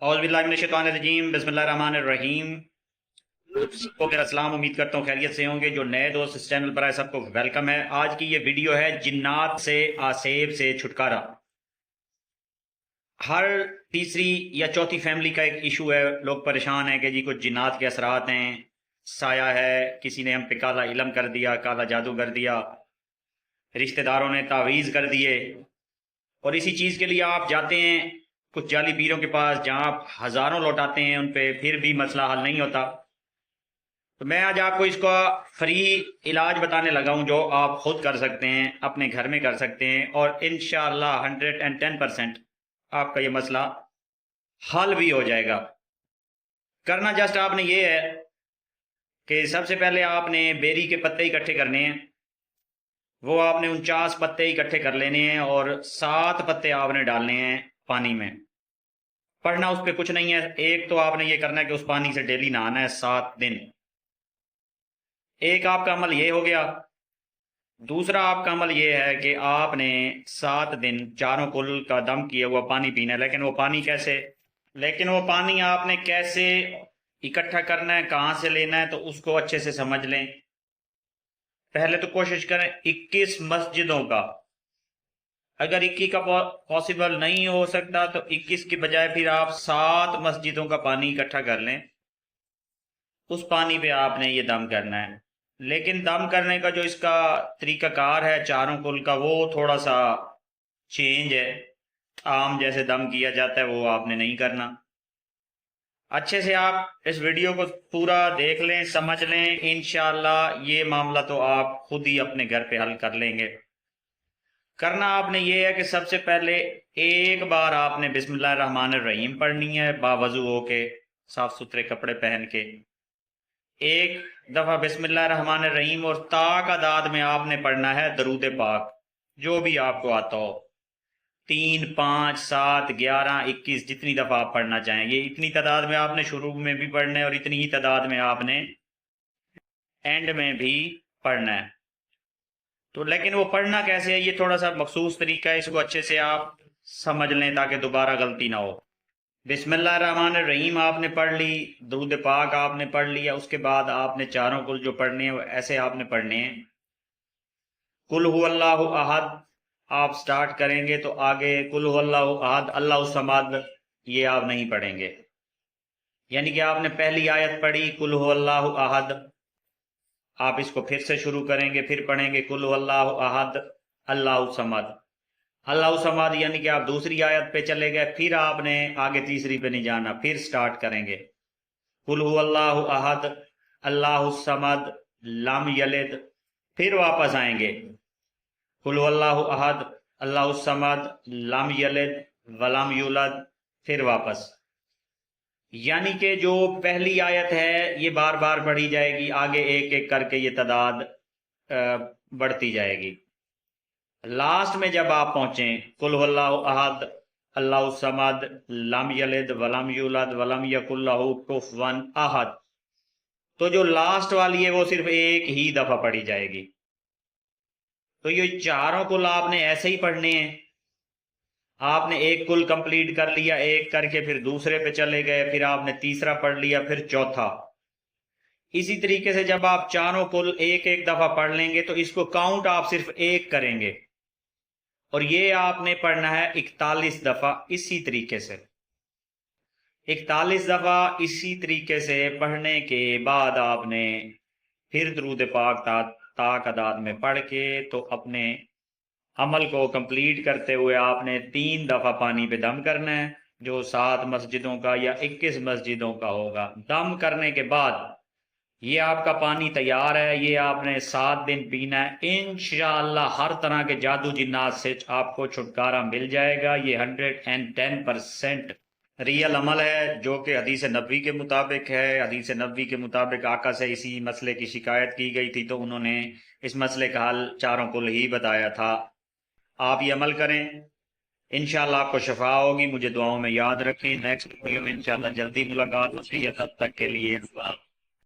औज़ बिल्लाहि मिनश शैतानिर रजीम बिस्मिल्लाहिर रहमानिर रहीम। सबको मेरा सलाम, उम्मीद करता हूँ खैरियत से होंगे। जो नए दोस्त इस चैनल पर आए सबको वेलकम है। आज की ये वीडियो है जिन्नात से आसेब से छुटकारा। हर तीसरी या चौथी फैमिली का एक इशू है, लोग परेशान हैं कि जी कुछ जिन्नात के असरात हैं, साया है, किसी ने हम पे काला इलम कर दिया, काला जादू कर दिया, रिश्तेदारों ने तावीज़ कर दिए। और इसी चीज़ के लिए आप जाते हैं कुछ जाली पीरों के पास, जहाँ आप हज़ारों लौटाते हैं, उन पे फिर भी मसला हल नहीं होता। तो मैं आज आपको इसका फ्री इलाज बताने लगा हूँ, जो आप खुद कर सकते हैं, अपने घर में कर सकते हैं, और इंशाअल्लाह 110% आपका ये मसला हल भी हो जाएगा। करना जस्ट आपने ये है कि सबसे पहले आपने बेरी के पत्ते इकट्ठे करने हैं। वो आपने 49 पत्ते इकट्ठे कर लेने हैं और 7 पत्ते आपने डालने हैं पानी में। पढ़ना उस पर कुछ नहीं है। एक तो आपने ये करना है कि उस पानी से डेली नहाना है 7 दिन। एक आपका अमल ये हो गया। दूसरा आपका अमल ये है कि आपने 7 दिन चारों कुल का दम किया हुआ पानी पीना है। लेकिन वो पानी आपने कैसे इकट्ठा करना है, कहाँ से लेना है, तो उसको अच्छे से समझ लें। पहले तो कोशिश करें 21 मस्जिदों का। अगर 21 का पॉसिबल नहीं हो सकता तो 21 की बजाय फिर आप 7 मस्जिदों का पानी इकट्ठा कर लें। उस पानी पे आपने ये दम करना है। लेकिन दम करने का जो इसका तरीकाकार है चारों कुल का, वो थोड़ा सा चेंज है। आम जैसे दम किया जाता है वो आपने नहीं करना। अच्छे से आप इस वीडियो को पूरा देख लें, समझ लें। इंशाअल्लाह ये मामला तो आप खुद ही अपने घर पे हल कर लेंगे। करना आपने ये है कि सबसे पहले एक बार आपने बिस्मिल्लाह रहमान रहीम पढ़नी है, बावजू होके, साफ सुथरे कपड़े पहन के। एक दफा बिस्मिल्लाह रहमान रहीम और ता का दाद में आपने पढ़ना है दरूद पाक, जो भी आपको आता हो। 3, 5, 7, 11, 21, जितनी दफा आप पढ़ना चाहें। ये इतनी तादाद में आपने शुरू में भी पढ़ना है और इतनी ही तादाद में आपने एंड में भी पढ़ना है। तो लेकिन वो पढ़ना कैसे है, ये थोड़ा सा मखसूस तरीका है, इसको अच्छे से आप समझ लें ताकि दोबारा गलती ना हो। बिस्मिल्लाह रहमान रहीम आपने पढ़ ली, दरूद पाक आपने पढ़ लिया, उसके बाद आपने चारों कुल जो पढ़ने हैं वो ऐसे आपने पढ़ने हैं। कुल हु अल्लाहु अहद आप स्टार्ट करेंगे तो आगे कुल हु अल्लाहु अहद अल्लाहु समद ये आप नहीं पढ़ेंगे। यानी कि आपने पहली आयत पढ़ी कुल हु अल्लाहु अहद, आप इसको फिर से शुरू करेंगे, फिर पढ़ेंगे कुल हु अल्लाहु अहद अल्लाहु समद। अल्लाह समाद यानी कि आप दूसरी आयत पे चले गए, फिर आपने आगे तीसरी पे नहीं जाना, फिर स्टार्ट करेंगे कुल हु अल्लाहु अहद अल्लाहु समद लम यलिद, फिर वापस आएंगे कुल हु अल्लाहु अहद अल्लाहु समद लम यलिद वलम यूलद, फिर वापस। यानी कि जो पहली आयत है ये बार बार पढ़ी जाएगी, आगे एक एक करके ये तादाद बढ़ती जाएगी। लास्ट में जब आप पहुंचे कुल हुवल्लाहु अहद अल्लाहु समद लम यलिद वलम यूलद वलम यकुल लहू कुफुवन अहद, तो जो लास्ट वाली है वो सिर्फ एक ही दफा पढ़ी जाएगी। तो ये चारों कुल आपने ऐसे ही पढ़ने हैं। आपने एक कुल कंप्लीट कर लिया, एक करके फिर दूसरे पे चले गए, फिर आपने तीसरा पढ़ लिया, फिर चौथा। इसी तरीके से जब आप चारों कुल एक एक दफा पढ़ लेंगे तो इसको काउंट आप सिर्फ एक करेंगे, और ये आपने पढ़ना है 41 दफा इसी तरीके से। 41 दफा इसी तरीके से पढ़ने के बाद आपने फिर दरूद पाक तादाद में पढ़ के तो अपने अमल को कंप्लीट करते हुए आपने 3 दफा पानी पे दम करना है, जो 7 मस्जिदों का या 21 मस्जिदों का होगा। दम करने के बाद ये आपका पानी तैयार है, ये आपने 7 दिन पीना है। इंशाअल्लाह हर तरह के जादू जिन्नात से आपको छुटकारा मिल जाएगा। ये 110% रियल अमल है, जो कि हदीस नबी के मुताबिक है। हदीस नबी के मुताबिक आका से इसी मसले की शिकायत की गई थी, तो उन्होंने इस मसले का हल चारों को ही बताया था। आप ये अमल करें, इंशाअल्लाह आपको शफा होगी। मुझे दुआओं में याद रखें। नेक्स्ट वीडियो में इंशाअल्लाह जल्दी मुलाकात होती है, तब तक के लिए